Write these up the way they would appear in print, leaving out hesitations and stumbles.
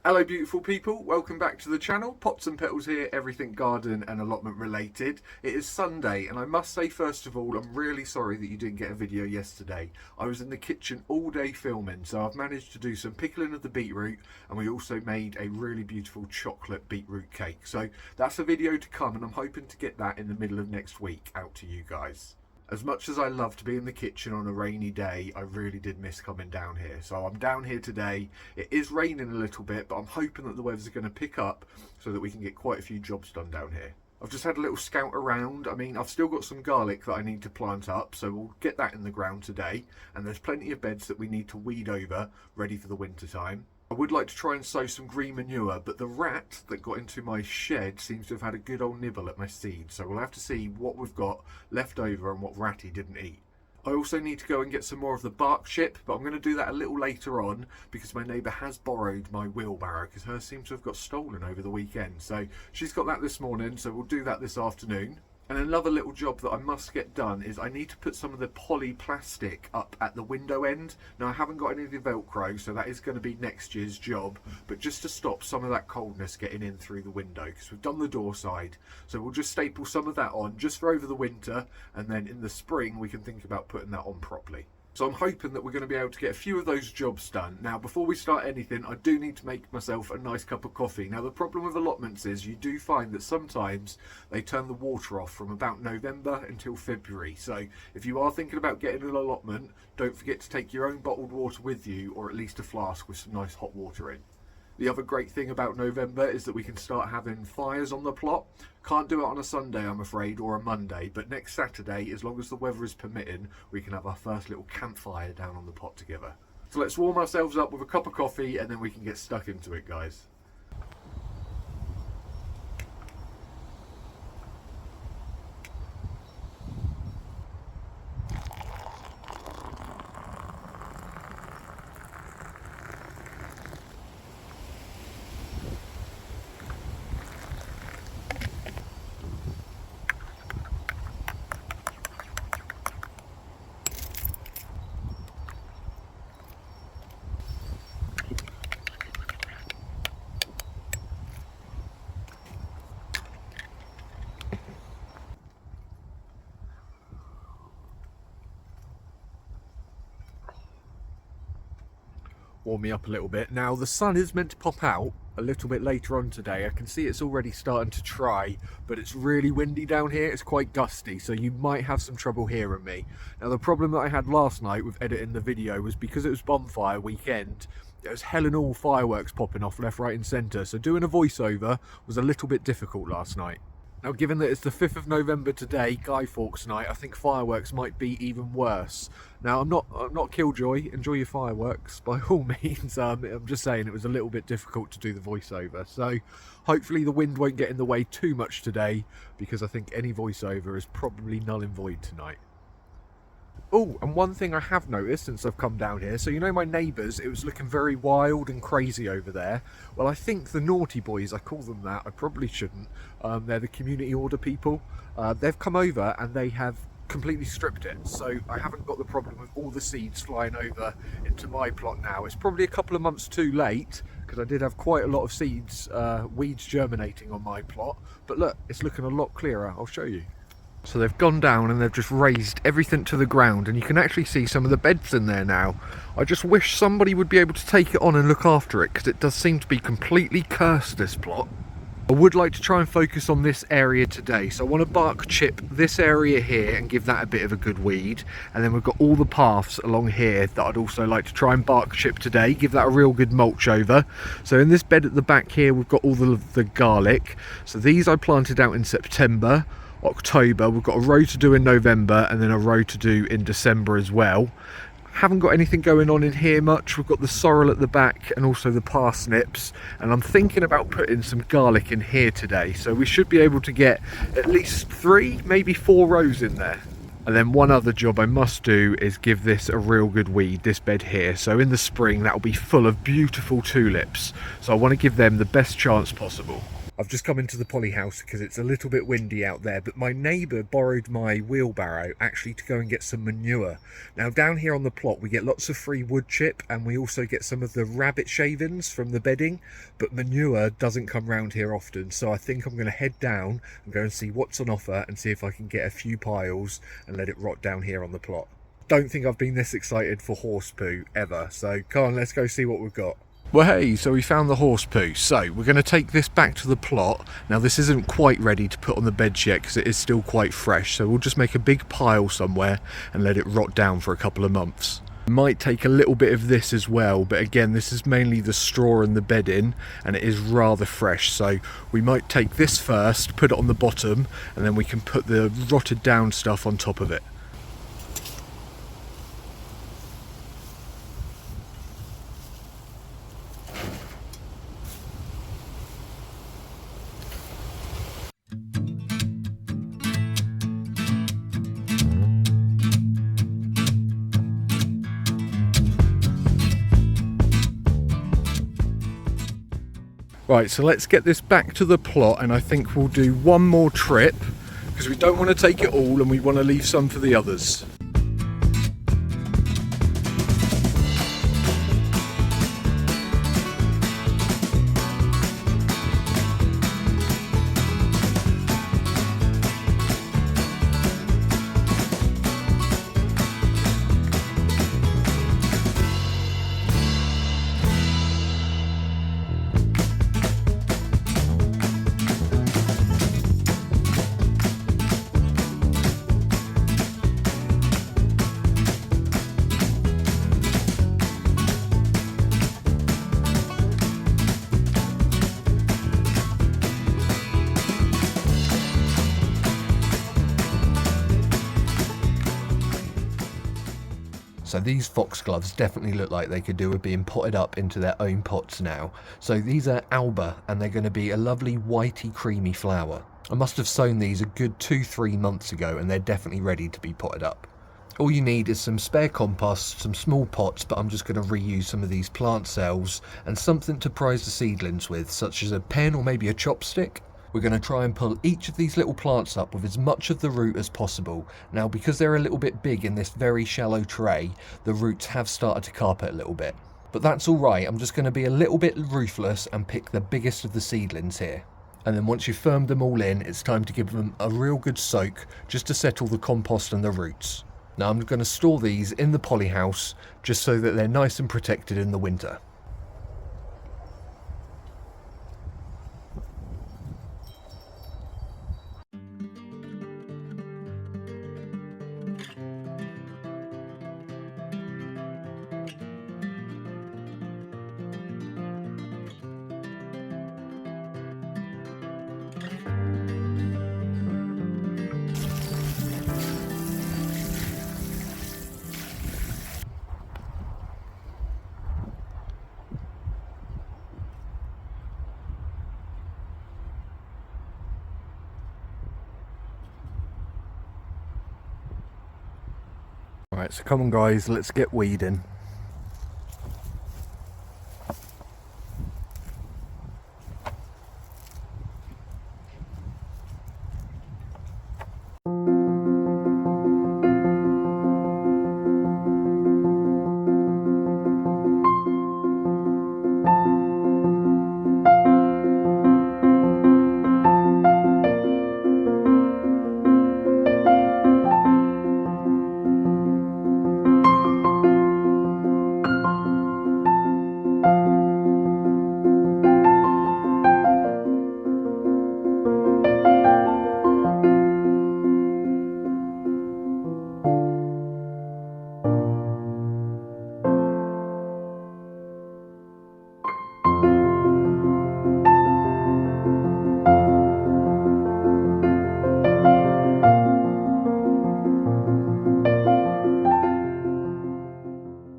Hello beautiful people, welcome back to the channel. Pots and Petals here, everything garden and allotment related. It is Sunday and I must say first of all, I'm really sorry that you didn't get a video yesterday. I was in the kitchen all day filming, so I've managed to do some pickling of the beetroot and we also made a really beautiful chocolate beetroot cake. So that's a video to come and I'm hoping to get that in the middle of next week out to you guys. As much as I love to be in the kitchen on a rainy day, I really did miss coming down here. So I'm down here today. It is raining a little bit, but I'm hoping that the weather's going to pick up so that we can get quite a few jobs done down here. I've just had a little scout around. I mean, I've still got some garlic that I need to plant up, so we'll get that in the ground today. And there's plenty of beds that we need to weed over, ready for the winter time. I would like to try and sow some green manure, but the rat that got into my shed seems to have had a good old nibble at my seeds, so we'll have to see what we've got left over and what ratty didn't eat. I also need to go and get some more of the bark chip, but I'm going to do that a little later on because my neighbour has borrowed my wheelbarrow because hers seems to have got stolen over the weekend. So she's got that this morning, so we'll do that this afternoon. And another little job that I must get done is I need to put some of the poly plastic up at the window end. Now I haven't got any of the Velcro, so that is going to be next year's job, but just to stop some of that coldness getting in through the window, because we've done the door side. So we'll just staple some of that on just for over the winter, and then in the spring we can think about putting that on properly. So I'm hoping that we're going to be able to get a few of those jobs done. Now, before we start anything, I do need to make myself a nice cup of coffee. Now, the problem with allotments is you do find that sometimes they turn the water off from about November until February. So if you are thinking about getting an allotment, don't forget to take your own bottled water with you, or at least a flask with some nice hot water in. The other great thing about November is that we can start having fires on the plot. Can't do it on a Sunday, I'm afraid, or a Monday, but next Saturday, as long as the weather is permitting, we can have our first little campfire down on the pot together. So let's warm ourselves up with a cup of coffee and then we can get stuck into it, guys. Warm me up a little bit. Now the sun is meant to pop out a little bit later on today. I can see it's already starting to try, but it's really windy down here. It's quite gusty, so you might have some trouble hearing me. Now the problem that I had last night with editing the video was because it was bonfire weekend, there was hell and all fireworks popping off left, right and centre, so doing a voiceover was a little bit difficult last night. Now, given that it's the 5th of November today, Guy Fawkes night, I think fireworks might be even worse. Now, I'm not killjoy. Enjoy your fireworks by all means. I'm just saying it was a little bit difficult to do the voiceover. So, hopefully the wind won't get in the way too much today, because I think any voiceover is probably null and void tonight. Oh, and one thing I have noticed since I've come down here, so you know my neighbours, it was looking very wild and crazy over there. Well, I think the naughty boys, I call them that, I probably shouldn't, they're the community order people. They've come over and they have completely stripped it, so I haven't got the problem with all the seeds flying over into my plot now. It's probably a couple of months too late, because I did have quite a lot of seeds, weeds germinating on my plot, but look, it's looking a lot clearer. I'll show you. So they've gone down and they've just raised everything to the ground, and you can actually see some of the beds in there now. I just wish somebody would be able to take it on and look after it, because it does seem to be completely cursed, this plot. I would like to try and focus on this area today, so I want to bark chip this area here and give that a bit of a good weed, and then we've got all the paths along here that I'd also like to try and bark chip today, give that a real good mulch over. So in this bed at the back here we've got all the garlic, so these I planted out in September. October, we've got a row to do in November and then a row to do in December as well. Haven't got anything going on in here much. We've got the sorrel at the back and also the parsnips, and I'm thinking about putting some garlic in here today, so we should be able to get at least 3, maybe 4 rows in there. And then one other job I must do is give this a real good weed, this bed here. So in the spring that will be full of beautiful tulips, so I want to give them the best chance possible. I've just come into the poly house because it's a little bit windy out there, but my neighbour borrowed my wheelbarrow actually to go and get some manure. Now down here on the plot we get lots of free wood chip, and we also get some of the rabbit shavings from the bedding, but manure doesn't come round here often, so I think I'm going to head down and go and see what's on offer and see if I can get a few piles and let it rot down here on the plot. Don't think I've been this excited for horse poo ever, so come on, let's go see what we've got. Well, hey, so we found the horse poo. So we're going to take this back to the plot. Now this isn't quite ready to put on the beds yet because it is still quite fresh, so we'll just make a big pile somewhere and let it rot down for a couple of months. Might take a little bit of this as well, but again, this is mainly the straw and the bedding, and it is rather fresh, so we might take this first, put it on the bottom, and then we can put the rotted down stuff on top of it. Right, so let's get this back to the plot, and I think we'll do one more trip because we don't want to take it all and we want to leave some for the others. So these foxgloves definitely look like they could do with being potted up into their own pots now. So these are alba, and they're going to be a lovely whitey creamy flower. I must have sown these a good 2-3 months ago, and they're definitely ready to be potted up. All you need is some spare compost, some small pots, but I'm just going to reuse some of these plant cells, and something to prise the seedlings with, such as a pen or maybe a chopstick. We're going to try and pull each of these little plants up with as much of the root as possible. Now, because they're a little bit big in this very shallow tray, the roots have started to carpet a little bit. But that's alright, I'm just going to be a little bit ruthless and pick the biggest of the seedlings here. And then once you've firmed them all in, it's time to give them a real good soak, just to settle the compost and the roots. Now I'm going to store these in the poly house, just so that they're nice and protected in the winter. Right, so come on guys, let's get weeding.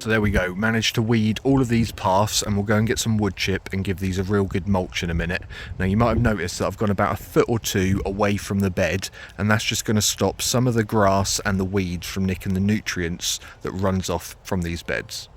So there we go, managed to weed all of these paths, and we'll go and get some wood chip and give these a real good mulch in a minute. Now you might have noticed that I've gone about 1 foot or 2 away from the bed, and that's just going to stop some of the grass and the weeds from nicking the nutrients that runs off from these beds.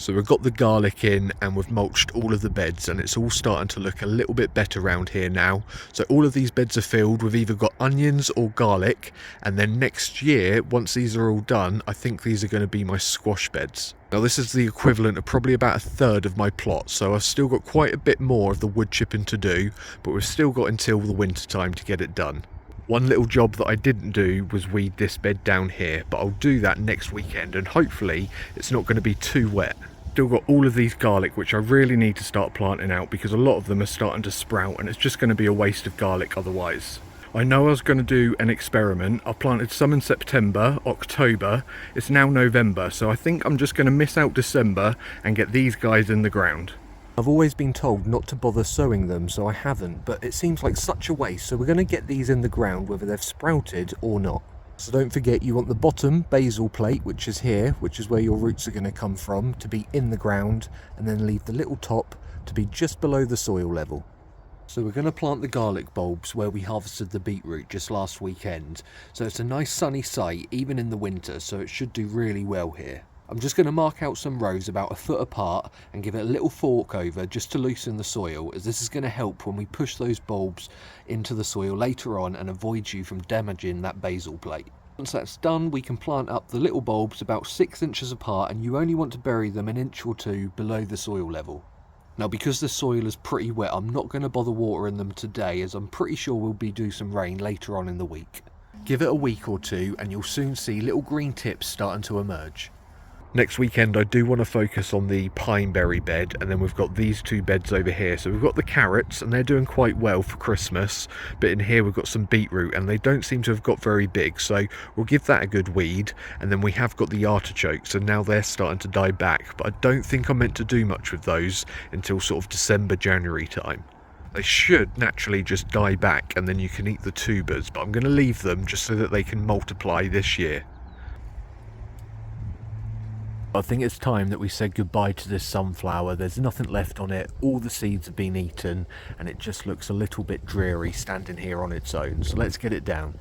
So we've got the garlic in and we've mulched all of the beds, and it's all starting to look a little bit better around here now. So all of these beds are filled. We've either got onions or garlic, and then next year, once these are all done, I think these are going to be my squash beds. Now this is the equivalent of probably about a third of my plot, so I've still got quite a bit more of the wood chipping to do, but we've still got until the winter time to get it done. One little job that I didn't do was weed this bed down here, but I'll do that next weekend, and hopefully it's not going to be too wet. Still got all of these garlic, which I really need to start planting out because a lot of them are starting to sprout, and it's just going to be a waste of garlic otherwise. I know I was going to do an experiment. I planted some in September, October. It's now November, so I think I'm just going to miss out December and get these guys in the ground. I've always been told not to bother sowing them, so I haven't, but it seems like such a waste, so we're going to get these in the ground whether they've sprouted or not. So don't forget, you want the bottom basil plate, which is here, which is where your roots are going to come from, to be in the ground, and then leave the little top to be just below the soil level. So we're going to plant the garlic bulbs where we harvested the beetroot just last weekend, so it's a nice sunny site even in the winter, so it should do really well here. I'm just going to mark out some rows about a foot apart and give it a little fork over just to loosen the soil, as this is going to help when we push those bulbs into the soil later on and avoid you from damaging that basil plate. Once that's done, we can plant up the little bulbs about 6 inches apart, and you only want to bury them an inch or two below the soil level. Now because the soil is pretty wet, I'm not going to bother watering them today, as I'm pretty sure we'll be due some rain later on in the week. Give it a week or two and you'll soon see little green tips starting to emerge. Next weekend I do want to focus on the pineberry bed, and then we've got these two beds over here. So we've got the carrots and they're doing quite well for Christmas, but in here we've got some beetroot and they don't seem to have got very big, so we'll give that a good weed. And then we have got the artichokes, and now they're starting to die back, but I don't think I'm meant to do much with those until sort of December, January time. They should naturally just die back and then you can eat the tubers, but I'm going to leave them just so that they can multiply this year. I think it's time that we said goodbye to this sunflower. There's nothing left on it, all the seeds have been eaten, and it just looks a little bit dreary standing here on its own, so let's get it down.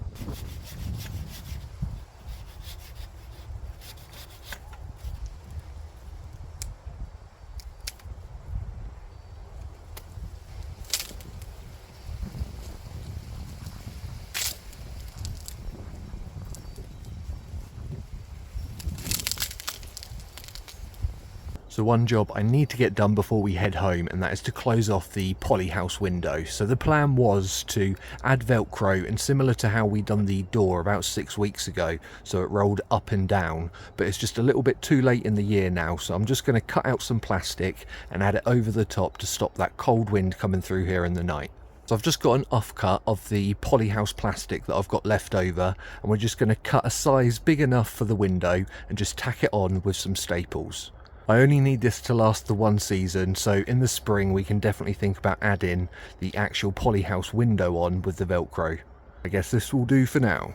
So one job I need to get done before we head home, and that is to close off the polyhouse window. So the plan was to add Velcro, and similar to how we done the door about 6 weeks ago, so it rolled up and down, but it's just a little bit too late in the year now, so I'm just going to cut out some plastic and add it over the top to stop that cold wind coming through here in the night. So I've just got an offcut of the polyhouse plastic that I've got left over, and we're just going to cut a size big enough for the window and just tack it on with some staples. I only need this to last the one season, so in the spring we can definitely think about adding the actual polyhouse window on with the Velcro. I guess this will do for now.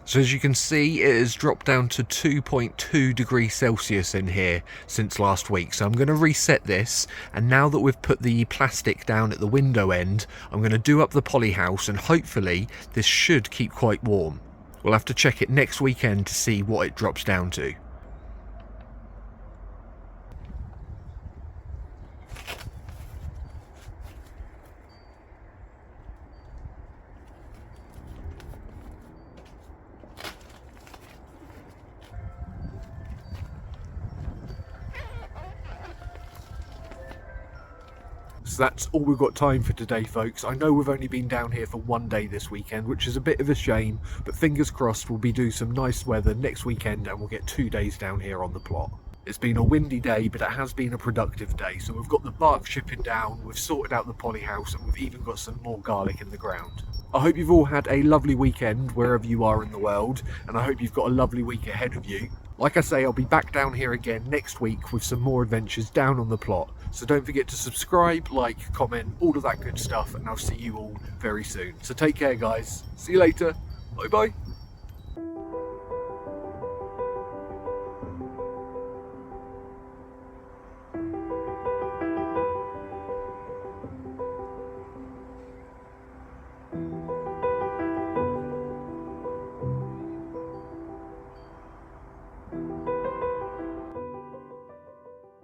So as you can see, it has dropped down to 2.2 degrees Celsius in here since last week. So I'm going to reset this, and now that we've put the plastic down at the window end, I'm going to do up the polyhouse, and hopefully this should keep quite warm. We'll have to check it next weekend to see what it drops down to. So that's all we've got time for today, folks. I know we've only been down here for one day this weekend, which is a bit of a shame, but fingers crossed we'll be doing some nice weather next weekend and we'll get 2 days down here on the plot. It's been a windy day, but it has been a productive day. So we've got the bark chipping down, we've sorted out the polyhouse, and we've even got some more garlic in the ground. I hope you've all had a lovely weekend wherever you are in the world, and I hope you've got a lovely week ahead of you. Like I say, I'll be back down here again next week with some more adventures down on the plot. So don't forget to subscribe, like, comment, all of that good stuff, and I'll see you all very soon. So take care, guys. See you later. Bye bye.